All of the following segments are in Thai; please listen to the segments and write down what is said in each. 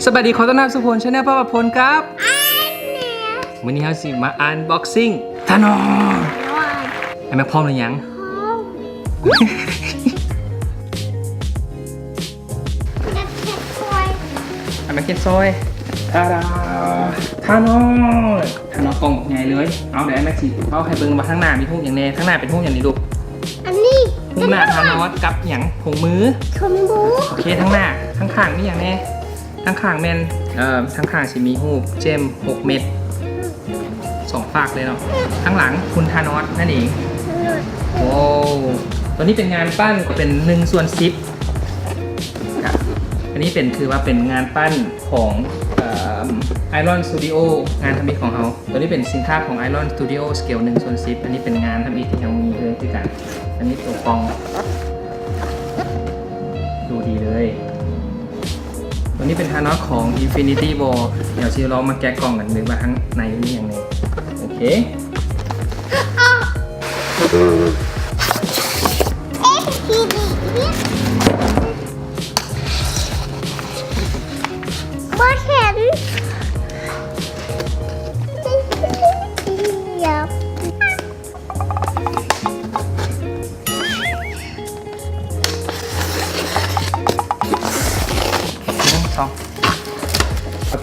สวัสดีขอต้อนรับสุพลชาแนลป้าประพลครับวันนี้เราสิมาอันบ็อกซิ่งธานอสไอ้แม่พร้อมหรือยังไอ้แม่เก็ตซอยทาดาธานอสกล่องใหญ่เลยเอาเดี๋ยวไอ้แม่สิเอาให้เบิ่งมาข้างหน้ามีหุ้มอย่างแน่ข้างหน้าเป็นหุ้มอย่างนี้ลูกอันนี้หุ้มหน้าธานอสกับอย่างถุงมือชมพูโอเคทั้งหน้าทั้งข้างนี่อย่างแน่ทั้งข้างแมนทั้งข้างสิมีหูเจม6 เม็ด2 ฝากเลยเนาะทั้งหลังคุณธานอสนั่นเองโอ้ตัวนี้เป็นงานปั้นเป็น1/10อันนี้เป็นคือว่าเป็นงานปั้นของIron Studio งานทำอีกของเขาตัวนี้เป็นสินค้าของ Iron Studio Scale 1/10อันนี้เป็นงานทำอีกที่ยังมีเลยที่กันอันนี้ตัวกองดูดีเลยตัวนี้เป็นธานอสของ Infinity War เดี๋ยวชิลองมาแกะกล่องกันดูว่าข้างในนี่อย่างไรโอเคบ่เห็นอยากสอง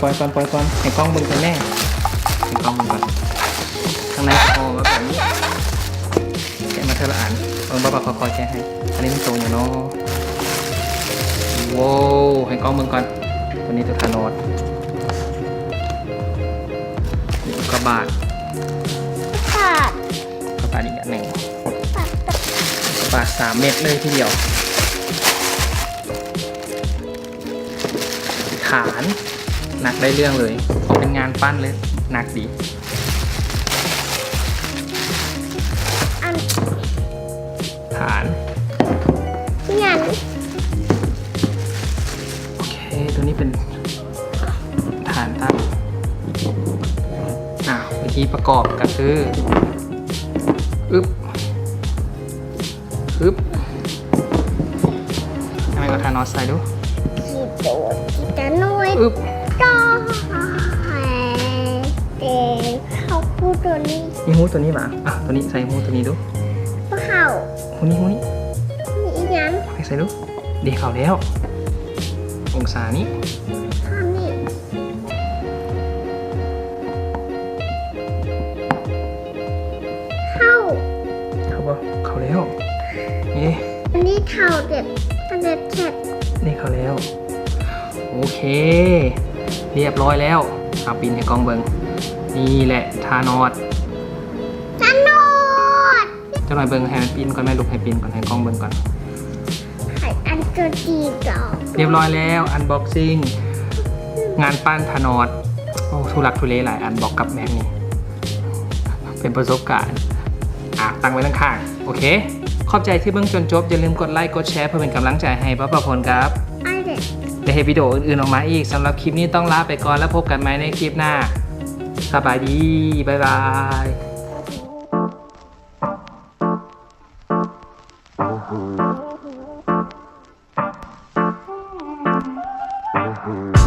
ปล่อยก่อนให้กล้องเบิ่งกันแน่ให้กล้องเบิ่งก่อนข้างในคอแบบนี้แกะมาเท่าละอันบ้าคอยแกะให้อันนี้มันตรงอยู่เนาะว้าวให้กล้องเบิ่งก่อนตัวนี้ตัวธานอสกระบาดอีกอันหนึ่งกระบาด3 เม็ดเลยทีเดียวฐานหนักได้เรื่องเลยเขาเป็นงานปั้นเลยหนักดีฐานยันโอเคตัวนี้เป็นฐานตั้งวิธีประกอบก็คือทำไมก็ทานอสใส่ดูกีตาร์น้อยต่อแต่เขาพูดตัวนี้นี่หูตัวนี้ป่ะตัวนี้ใส่หูตัวนี้ดูปะเขาหูนี้มีอีกยันใส่ดูดีเขาแล้วองศานี้ทำนี่เขาแล้วนี่อันนี้เท่าเด็ดแค่นี่เขาแล้วโอเคเรียบร้อยแล้วเอาปินให้กล้องเบิ้งนี่แหละธานอสจะหน่อยเบิ้งให้ปินก่อนแม่ลูกให้ปินก่อนให้กล้องเบิ้งก่อนให้อันตัวดีก่อนเรียบร้อยแล้วอันบ็อกซิ่งงานปั้นธานอสโอ้ทุลักทุเลหลายอันบอกกับแม็กนี่เป็นประสบการณ์ตั้งไว้ข้างๆโอเคขอบใจที่เบิ่งจนจบอย่าลืมกดไลค์กดแชร์เพื่อเป็นกำลังใจให้ป้าประพลครับได้ให้วิดีโออื่นๆออกมาอีกสำหรับคลิปนี้ต้องลาไปก่อนแล้วพบกันใหม่ในคลิปหน้าสบายดีบ๊ายบาย